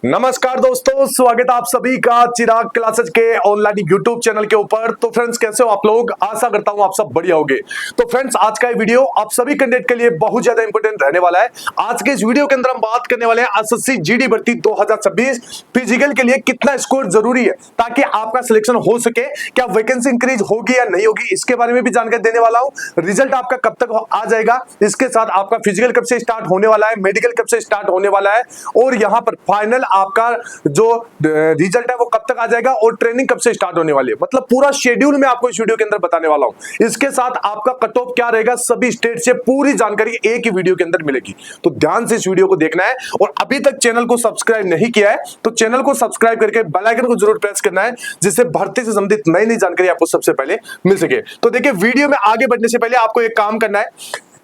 नमस्कार दोस्तों, स्वागत है आप सभी का चिराग क्लासेस के ऑनलाइन यूट्यूब चैनल के ऊपर। तो फ्रेंड्स, कैसे हो आप लोग? आशा करता हूं आप सब बढ़िया होंगे। तो फ्रेंड्स, आज का ये वीडियो आप सभी कैंडिडेट के लिए बहुत ज्यादा इंपॉर्टेंट रहने वाला है। आज के इस वीडियो के अंदर हम बात करने वाले हैं एसएससी जीडी भर्ती 2026 फिजिकल के लिए कितना स्कोर जरूरी है ताकि आपका सिलेक्शन हो सके। क्या वैकेंसी इंक्रीज होगी या नहीं होगी, इसके बारे में भी जानकारी देने वाला हूं। रिजल्ट आपका कब तक आ जाएगा, इसके साथ आपका फिजिकल कब से स्टार्ट होने वाला है, मेडिकल कब से स्टार्ट होने वाला है, और यहां पर फाइनल आपका जो रिजल्ट है वो कब तक आ जाएगा, और ट्रेनिंग कब से स्टार्ट होने वाली है। मतलब पूरा शेड्यूल मैं आपको इस वीडियो के अंदर बताने वाला हूं। इसके साथ आपका कट ऑफ क्या रहेगा, सभी स्टेट से पूरी जानकारी एक ही वीडियो के अंदर मिलेगी। तो ध्यान से इस वीडियो को देखना है, और अभी तक चैनल को सब्सक्राइब नहीं किया है तो चैनल को सब्सक्राइब करके बेल आइकन को जरूर प्रेस करना है, जिससे भर्ती से संबंधित नई नई जानकारी आपको सबसे पहले मिल सके। तो देखिए, वीडियो में आगे बढ़ने से पहले आपको एक काम करना है।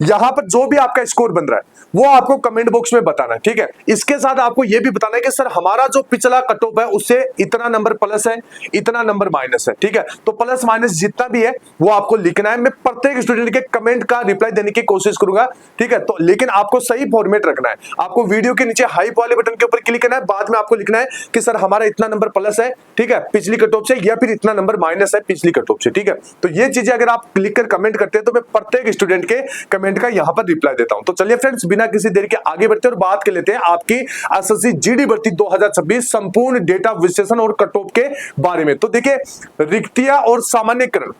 यहां पर जो भी आपका स्कोर बन रहा है वो आपको कमेंट बॉक्स में बताना है, ठीक है। इसके साथ आपको यह भी बताना है कि सर हमारा जो पिछला कट ऑफ है उससे इतना नंबर प्लस है, इतना नंबर माइनस है, ठीक है। तो प्लस माइनस जितना भी है वो आपको लिखना है। मैं प्रत्येक स्टूडेंट के कमेंट का रिप्लाई देने की कोशिश करूंगा, ठीक है। तो लेकिन आपको सही फॉर्मेट रखना है। आपको वीडियो के नीचे हाइप वाले बटन के ऊपर क्लिक करना है, बाद में आपको लिखना है कि सर हमारा इतना नंबर प्लस है, ठीक है, पिछली कट ऑफ से, या फिर इतना नंबर माइनस है पिछली कट ऑफ से, ठीक है। तो ये चीजें अगर आप लिख कर कमेंट करते हैं तो मैं प्रत्येक स्टूडेंट के कमेंट का यहां पर रिप्लाई देता हूं। तो चलिए फ्रेंड्स, बिना किसी देर के आगे बढ़ते हैं और बात कर लेते हैं आपकी एसएससी जीडी भर्ती 2026 संपूर्ण डेटा विश्लेषण और कट ऑफ के बारे में। तो देखिए, रिक्तियां और सामान्यकरण,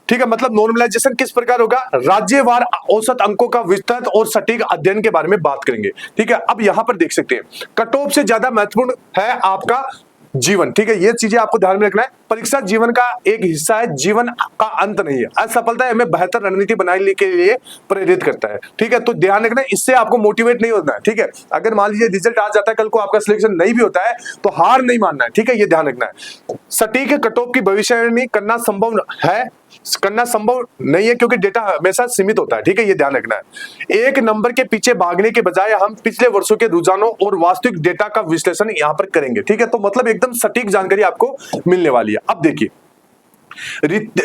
ठीक है, मतलब नॉर्मलाइजेशन किस प्रकार होगा, राज्यवार औसत अंकों का विस्तृत और सटीक अध्ययन के बारे में बात करेंगे, ठीक है। अब यहां पर देख सकते हैं, कट ऑफ से ज्यादा महत्वपूर्ण है आपका जीवन, ठीक है। ये चीजें आपको ध्यान में रखना है। परीक्षा जीवन का एक हिस्सा है, जीवन का अंत नहीं है। असफलता हमें बेहतर रणनीति बनाने के लिए प्रेरित करता है, ठीक है। तो ध्यान रखना, इससे आपको मोटिवेट नहीं होना है, ठीक है। अगर मान लीजिए रिजल्ट आ जाता है, कल को आपका सिलेक्शन नहीं भी होता है तो हार नहीं मानना है, ठीक है। ये ध्यान रखना है। सटीक कट ऑफ की भविष्यवाणी करना संभव नहीं है क्योंकि डेटा हमेशा सीमित होता है, ठीक है। ये ध्यान रखना है। एक नंबर के पीछे भागने के बजाय हम पिछले वर्षों के रुझानों और वास्तविक डेटा का विश्लेषण यहां पर करेंगे, ठीक है। तो मतलब एकदम सटीक जानकारी आपको मिलने वाली है। अब देखिए,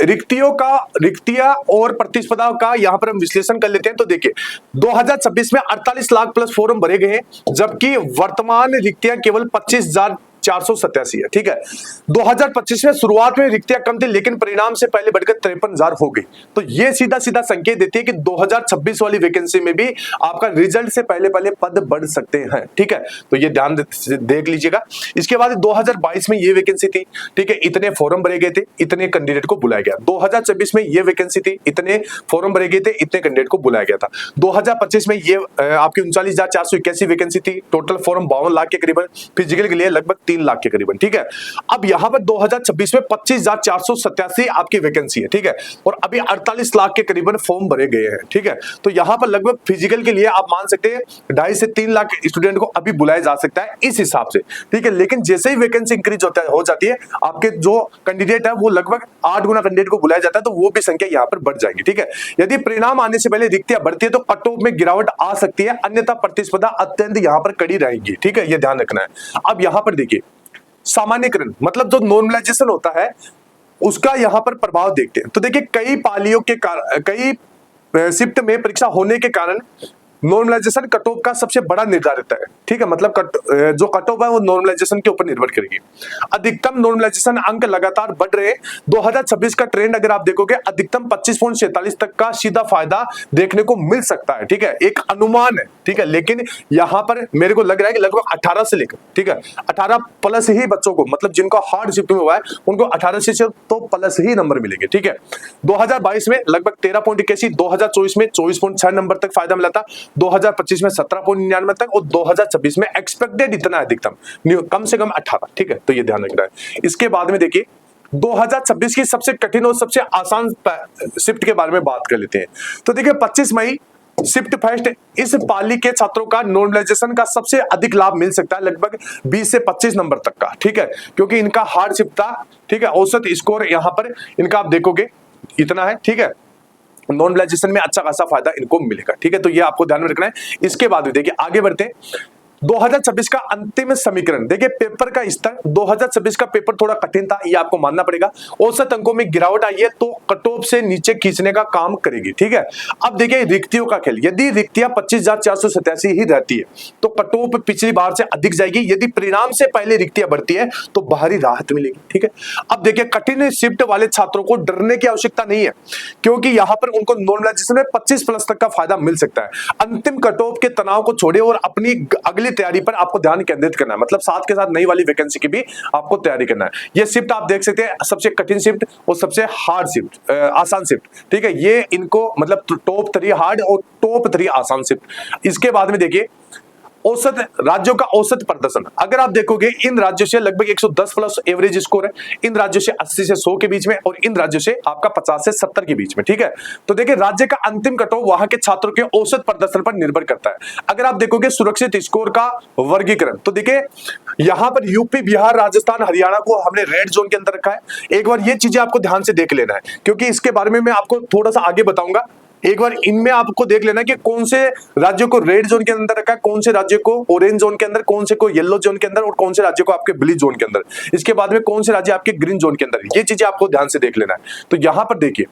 रिक्तियां और प्रतिस्पर्धा का यहां पर हम विश्लेषण कर लेते हैं। तो देखिए, 2026 में 48 लाख प्लस फॉर्म भरे गए हैं, जबकि वर्तमान रिक्तियां केवल 25,487 है, ठीक है। 2025 में शुरुआत में रिक्तियां कम थी, लेकिन परिणाम से पहले बढ़कर 53,000 हो गई। तो ये सीधा सीधा संकेत देती है कि 2026 वाली वैकेंसी में भी आपका रिजल्ट से पहले पहले पद बढ़ सकते हैं, ठीक है। तो ये ध्यान देख लीजिएगा। इसके बाद 2022 में ये वैकेंसी थी, ठीक है, इतने फॉर्म भरे गए थे, इतने कैंडिडेट को बुलाया गया। 2026 में ये वैकेंसी थी, इतने फॉर्म भरे गए थे, इतने कैंडिडेट को बुलाया गया था। 2025 में ये आपकी 39,481 वैकेंसी थी, टोटल फॉर्म 52 लाख के करीबन, फिजिकल के लिए लगभग 3 लाख के करीबन, ठीक है। अब यहां पर 2026 में 25,487 आपकी वैकेंसी है, ठीक है, और अभी 48 लाख के करीबन फॉर्म भरे गए हैं, ठीक है। तो यहां पर लगभग फिजिकल के लिए आप मान सकते हैं 2.5 से 3 लाख स्टूडेंट को अभी बुलाया जा सकता है इस हिसाब से, ठीक है। लेकिन जैसे ही वैकेंसी इंक्रीज हो जाती है, आपके जो कैंडिडेट है वो लगभग 8 गुना कैंडिडेट को बुलाया जाता है, तो वो भी संख्या यहां पर बढ़ जाएगी, ठीक है। यदि परिणाम आने से पहले रिक्तियां बढ़ती है तो कट ऑफ में गिरावट आ सकती है, अन्यथा प्रतिस्पर्धा अत्यंत यहां पर कड़ी रहेगी, ठीक है। ये ध्यान रखना है। अब यहां पर देखिए, सामान्यकरण मतलब जो नॉर्मलाइजेशन होता है उसका यहां पर प्रभाव देखते हैं। तो देखिए, कई पालियों के कारण, कई शिफ्ट में परीक्षा होने के कारण नॉर्मलाइजेशन कट ऑफ का सबसे बड़ा निर्धारित है, ठीक है। मतलब जो कट ऑफ है वो नॉर्मलाइजेशन के ऊपर निर्भर करेगी। अधिकतम नॉर्मलाइजेशन अंक लगातार बढ़ रहे हैं। 2026 का ट्रेंड अगर आप देखोगे, अधिकतम 25.46 तक का सीधा फायदा देखने को मिल सकता है, ठीक है। एक अनुमान है, ठीक है, लेकिन यहां पर मेरे को लग रहा है कि लगभग 18 से लेकर, ठीक है, 18 प्लस ही बच्चों को, मतलब जिनको हार्ड शिफ्ट में हुआ है उनको 18 से तो प्लस ही नंबर मिलेंगे, ठीक है। 2022 में लगभग 13.81, 2024 में 24.6 नंबर तक फायदा मिला था, 2025 में 17.99 तक, और 2026 में एक्सपेक्टेड इतना अधिकतम कम से कम 18, ठीक है। तो ये ध्यान रखना है। इसके बाद में देखिए, 2026 की सबसे कठिन और सबसे आसान शिफ्ट के बारे में बात कर लेते हैं। तो देखिए, 25 मई शिफ्ट फर्स्ट, इस पाली के छात्रों का नॉर्मलाइजेशन का सबसे अधिक लाभ मिल सकता है, लगभग 20 से 25 नंबर तक का, ठीक है, क्योंकि इनका हार्ड शिफ्ट था, ठीक है। औसत स्कोर यहां पर इनका आप देखोगे इतना है, ठीक है। नॉर्मलाइजेशन में अच्छा खासा फायदा इनको मिलेगा, ठीक है। तो ये आपको ध्यान में रखना है। इसके बाद देखिए, आगे बढ़ते हैं। 2026 का अंतिम समीकरण देखिए, पेपर का स्तर 2026 का पेपर थोड़ा कठिन था, ये आपको मानना पड़ेगा। औसत अंकों में गिरावट आई है तो कट ऑफ से नीचे खींचने का काम करेगी, ठीक है। अब देखिए रिक्तियों का खेल, यदि रिक्तियां 25,487 ही रहती है तो कट ऑफ पिछली बार से अधिक जाएगी, यदि परिणाम से पहले रिक्तियां बढ़ती है तो बाहरी राहत मिलेगी, ठीक है। अब देखिए कठिन शिफ्ट वाले छात्रों को डरने की आवश्यकता नहीं है, क्योंकि यहां पर उनको नॉर्मलाइजेशन में 25+ तक का फायदा मिल सकता है। अंतिम कट ऑफ के तनाव को छोड़िए और अपनी अगली तैयारी पर आपको ध्यान केंद्रित करना है, मतलब साथ के साथ नई वाली वैकेंसी की भी आपको तैयारी करना है। ये शिफ्ट आप देख सकते हैं, सबसे कठिन शिफ्ट और सबसे हार्ड शिफ्ट, आसान शिफ्ट, ठीक है। ये इनको मतलब टॉप 3 हार्ड और टॉप 3 आसान शिफ्ट। इसके बाद में देखिए औसत राज्यों का औसत प्रदर्शन, अगर आप देखोगे इन राज्यों से लगभग 110+ एवरेज स्कोर है, इन राज्यों से 80 से 100 के बीच में और इन राज्यों से आपका 50 से 70 के बीच में, ठीक है। तो देखिए राज्य का अंतिम कट ऑफ वहां के छात्रों के औसत प्रदर्शन पर निर्भर करता है। अगर आप देखोगे सुरक्षित स्कोर का वर्गीकरण, तो देखिए यहां पर यूपी, बिहार, राजस्थान, हरियाणा को हमने रेड जोन के अंदर रखा है। एक बार ये चीजें आपको ध्यान से देख लेना है, क्योंकि इसके बारे में मैं आपको थोड़ा सा आगे बताऊंगा। एक बार इनमें आपको देख लेना कि कौन से राज्यों को रेड जोन के अंदर रखा है, कौन से राज्य को ऑरेंज जोन के अंदर, कौन से को येलो जोन के अंदर और कौन से राज्य को आपके ब्लू जोन के अंदर, इसके बाद में कौन से राज्य आपके ग्रीन जोन के अंदर। ये चीजें आपको ध्यान से देख लेना है। तो यहां पर देखिए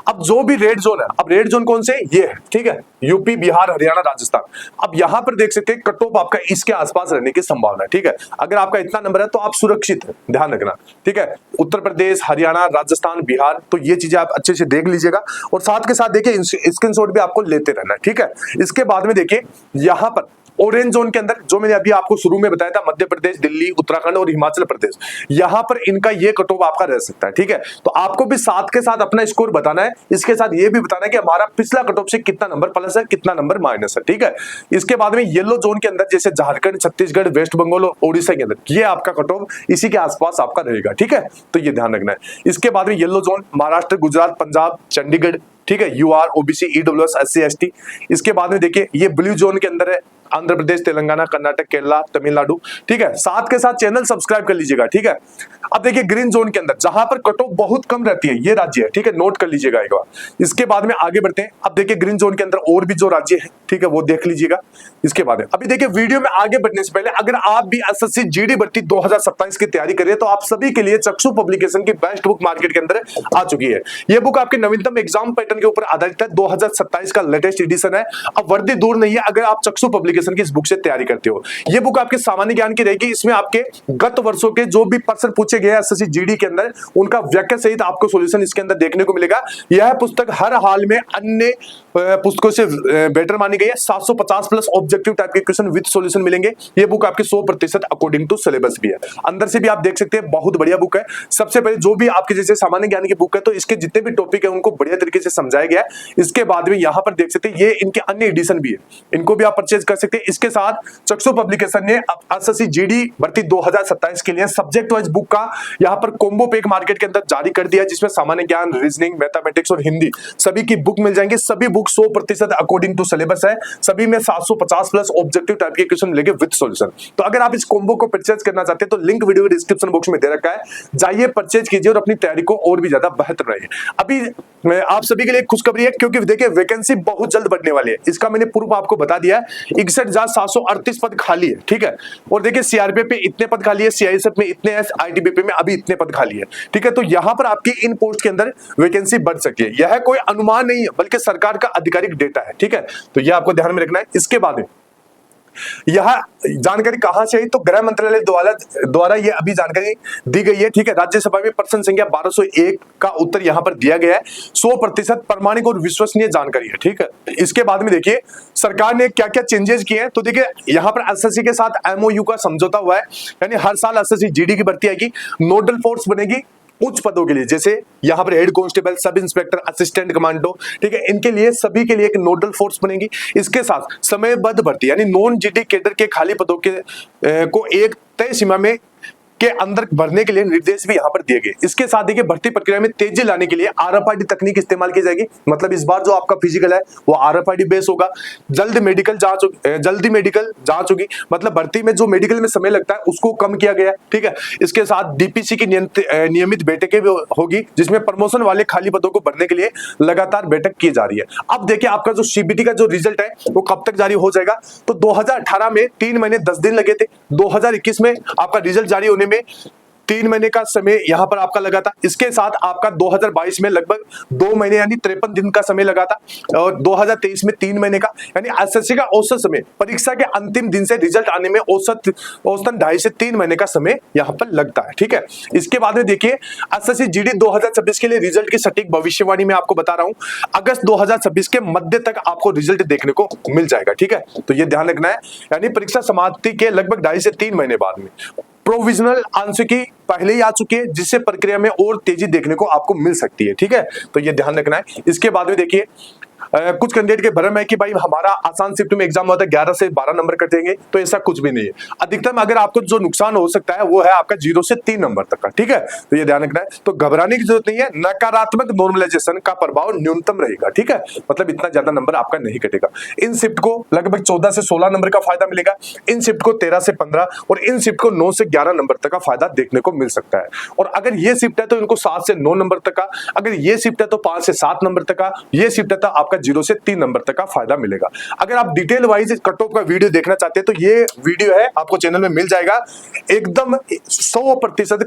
अब जो भी रेड जोन है, अब रेड जोन कौन से, ये है, ठीक है, यूपी, बिहार, हरियाणा, राजस्थान। अब यहां पर देख सकते हैं कट ऑफ आपका इसके आसपास रहने की संभावना है, ठीक है। अगर आपका इतना नंबर है तो आप सुरक्षित है, ध्यान रखना, ठीक है। उत्तर प्रदेश, हरियाणा, राजस्थान, बिहार, तो ये चीजें आप अच्छे से देख लीजिएगा और साथ के साथ देखिए स्क्रीनशॉट भी आपको लेते रहना है, ठीक है। इसके बाद में देखिए यहां पर ऑरेंज जोन के अंदर जो मैंने अभी आपको शुरू में बताया था, मध्य प्रदेश, दिल्ली, उत्तराखंड और हिमाचल प्रदेश, यहां पर इनका ये कट ऑफ आपका रह सकता है, ठीक है। तो आपको भी साथ के साथ अपना स्कोर बताना है, इसके साथ ये भी बताना है कि हमारा पिछला कट ऑफ से कितना नंबर प्लस है, कितना नंबर माइनस है, ठीक है। इसके बाद में येलो जोन के अंदर जैसे झारखंड, छत्तीसगढ़, वेस्ट बंगाल और ओडिशा के अंदर, ये आपका कट ऑफ इसी के आसपास आपका रहेगा, ठीक है। तो ये ध्यान रखना है। इसके बाद में येलो जोन महाराष्ट्र, गुजरात, पंजाब, चंडीगढ़, ठीक है, UR, OBC, EWS, SC, ST. इसके बाद में देखिए ये ब्लू जोन के अंदर है आंध्र प्रदेश, तेलंगाना, कर्नाटक, केरला, तमिलनाडु, ठीक है। साथ के साथ चैनल सब्सक्राइब कर लीजिएगा, ठीक है। अब देखिए ग्रीन जोन के अंदर जहां पर कट ऑफ बहुत कम रहती है, ये राज्य है, ठीक है, नोट कर लीजिएगा एक बार। इसके बाद में आगे बढ़ते हैं। अब देखिए ग्रीन जोन के अंदर और भी जो राज्य है, ठीक है, वो देख लीजिएगा। इसके बाद अभी देखिए वीडियो में आगे बढ़ने से पहले अगर आप भी एसएससी जीडी भर्ती 2027 की तैयारी कर रहे हैं तो आप सभी के लिए चक्षु पब्लिकेशन की बेस्ट बुक मार्केट के अंदर आ चुकी है। ये बुक आपके नवीनतम एग्जाम पैटर्न के ऊपर आधारित है, 2027 का लेटेस्ट एडिशन है। अब वर्दी दूर नहीं है अगर आप चक्षु पब्लिकेशन की इस बुक से तैयारी करते हो। ये बुक आपके सामान्य ज्ञान की रहेगी, इसमें आपके गत वर्षों के जो भी प्रश्न पूछे गए एसएससी जीडी के अंदर उनका व्याख्या सहित आपको सॉल्यूशन इसके अंदर देखने को मिलेगा। यह पुस्तक हर हाल में अन्य पुस्तकों से बेटर मानी गई है। 750+ ऑब्जेक्टिव टाइप के क्वेश्चन विद सॉल्यूशन मिलेंगे। ये बुक आपके 100% अकॉर्डिंग टू सिलेबस भी है। अंदर से भी आप देख सकते हैं, बहुत बढ़िया बुक है। सबसे पहले जो भी आपके जैसे सामान्य ज्ञान की बुक है तो इसके जितने भी टॉपिक है उनको बढ़िया तरीके से समझाया गया है। इसके बाद में यहाँ पर देख सकते हैं ये इनके अन्य एडिशन भी है, इनको भी आप परचेज कर सकते हैं। इसके साथ चक्षु पब्लिकेशन ने एसएससी जीडी भर्ती 2027 के लिए सब्जेक्ट वाइज बुक का यहाँ पर कॉम्बो पैक मार्केट के अंदर जारी कर दिया, जिसमें सामान्य ज्ञान, रीजनिंग, मैथमेटिक्स और हिंदी सभी की बुक मिल जाएंगे। सभी बुक 100% अकॉर्डिंग टू सिलेबस है। सभी में 750+ ऑब्जेक्टिव टाइप के क्वेश्चन मिलेंगे विद सॉल्यूशन। तो अगर आप इस कॉम्बो को परचेज करना चाहते हैं तो लिंक वीडियो के डिस्क्रिप्शन बॉक्स में दे रखा है, जाइए परचेज कीजिए और अपनी तैयारी को और भी ज्यादा बेहतर बनाइए। अभी आप सभी के लिए खुशखबरी है, क्योंकि देखिए वैकेंसी बहुत जल्द बढ़ने वाली है। इसका मैंने पूर्व आपको बता दिया है, 61,738 पद खाली है, ठीक है। और देखिए सीआरपीएफ पे इतने पद खाली है, सीआईएसएफ में इतने हैं, आईटीबीपी में अभी इतने पद खाली है, ठीक है। तो यहां पर आपकी इन पोस्ट के अंदर वैकेंसी बढ़ सकती है। यह कोई अनुमान नहीं है बल्कि सरकार का आधिकारिक डेटा है, ठीक है। तो यह आपको ध्यान में रखना है। इसके बाद यह जानकारी कहां से आई, तो गृह मंत्रालय द्वारा यह अभी जानकारी दी गई है, ठीक है। राज्यसभा में प्रश्न संख्या 1201 का उत्तर यहां पर दिया गया है। 100% प्रमाणिक और विश्वसनीय जानकारी है, ठीक है। इसके बाद में देखिए सरकार ने क्या क्या चेंजेस किए हैं, तो देखिए यहां पर एसएससी के साथ एमओयू का समझौता हुआ है, यानी हर साल एसएससी जीडी की भर्ती आएगी, नोडल फोर्स बनेगी उच्च पदों के लिए, जैसे यहां पर head constable, sub inspector, assistant commando, ठीक है। इनके लिए सभी के लिए एक नोडल फोर्स बनेगी। इसके साथ समयबद्ध भर्ती यानी नॉन जीडी कैडर के खाली पदों के को एक तय सीमा में के अंदर भरने के लिए निर्देश भी यहाँ पर दिए गए। इसके साथ देखिए भर्ती प्रक्रिया में तेजी लाने के लिए आरएफआईडी तकनीक इस्तेमाल की जाएगी। मतलब इस बार जो आपका फिजिकल है वो आरएफआईडी बेस होगा। जल्दी मेडिकल जांच होगी, मतलब भर्ती में जो मेडिकल में समय लगता है उसको कम किया गया, ठीक है। इसके साथ डीपीसी की नियमित बैठकें भी होगी, जिसमें प्रमोशन वाले खाली पदों को भरने के लिए लगातार बैठक की जा रही है। अब देखिए आपका जो सीबीटी का जो रिजल्ट है वो कब तक जारी हो जाएगा। तो 2018 में 3 महीने 10 दिन लगे थे, 2021 में आपका रिजल्ट जारी होने में 3 महीने का समय यहां पर आपका लगा था। इसके साथ आपका 2022 में लगभग 2 महीने यानी 53 दिन का समय लगा था, और 2023 में 3 महीने का, यानी एसएससी का औसत समय परीक्षा के अंतिम दिन से रिजल्ट आने में औसतन 2.5 से 3 महीने का समय यहां पर लगता है, ठीक है। इसके बाद में देखिए एसएससी जीडी 2026 के लिए रिजल्ट की सटीक भविष्यवाणी में आपको बता रहा हूं, अगस्त 2026 के मध्य तक आपको रिजल्ट देखने को मिल जाएगा, ठीक है। तो ये ध्यान रखना है, यानी परीक्षा समाप्ति के लगभग 2.5 से 3 महीने बाद में। प्रोविजनल आंसर की पहले ही आ चुकी है, जिससे प्रक्रिया में और तेजी देखने को आपको मिल सकती है, ठीक है। तो ये ध्यान रखना है। इसके बाद में देखिए कुछ कैंडिडेट के भ्रम है कि भाई हमारा आसान शिफ्ट में एग्जाम होता है 11 से 12 नंबर कर देंगे, तो ऐसा कुछ भी नहीं है। अधिकतम अगर आपको जो नुकसान हो सकता है वो है आपका 0 से 3 नंबर तक का, ठीक है। तो ये ध्यान रखना है। तो घबराने की जरूरत नहीं है, नकारात्मक नॉर्मलाइजेशन का प्रभाव न्यूनतम रहेगा, ठीक है। मतलब इतना ज्यादा नंबर आपका नहीं कटेगा। इन शिफ्ट को लगभग 14 से 16 नंबर का फायदा मिलेगा, इन शिफ्ट को 13 से 15 और इन शिफ्ट को 9 से 11 नंबर तक का फायदा देखने को मिल सकता है। और अगर ये शिफ्ट है तो इनको 7 से 9 नंबर तक का, अगर ये शिफ्ट है तो 5 से 7 नंबर तक का, ये शिफ्ट है तो आपका 0 से 3 नंबर तक का फायदा मिलेगा। अगर आप डिटेल वाइज कट ऑफ का वीडियो देखना चाहते हैं तो ये वीडियो है आपको चैनल में मिल जाएगा, एकदम 100%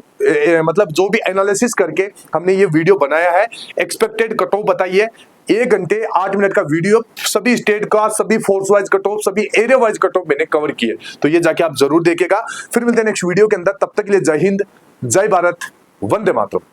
मतलब जो भी एनालिसिस करके हमने ये वीडियो बनाया है, एक्सपेक्टेड कट ऑफ बताइए, 1 घंटे 8 मिनट का वीडियो, सभी स्टेट का, सभी फोर्स वाइज कट ऑफ, सभी एरिया वाइज कट ऑफ मैंने कवर किए। तो ये जाके आप जरूर देखेगा। फिर मिलते हैं नेक्स्ट वीडियो के अंदर, तब तक के लिए जय हिंद, जय भारत, वंदे मातरम।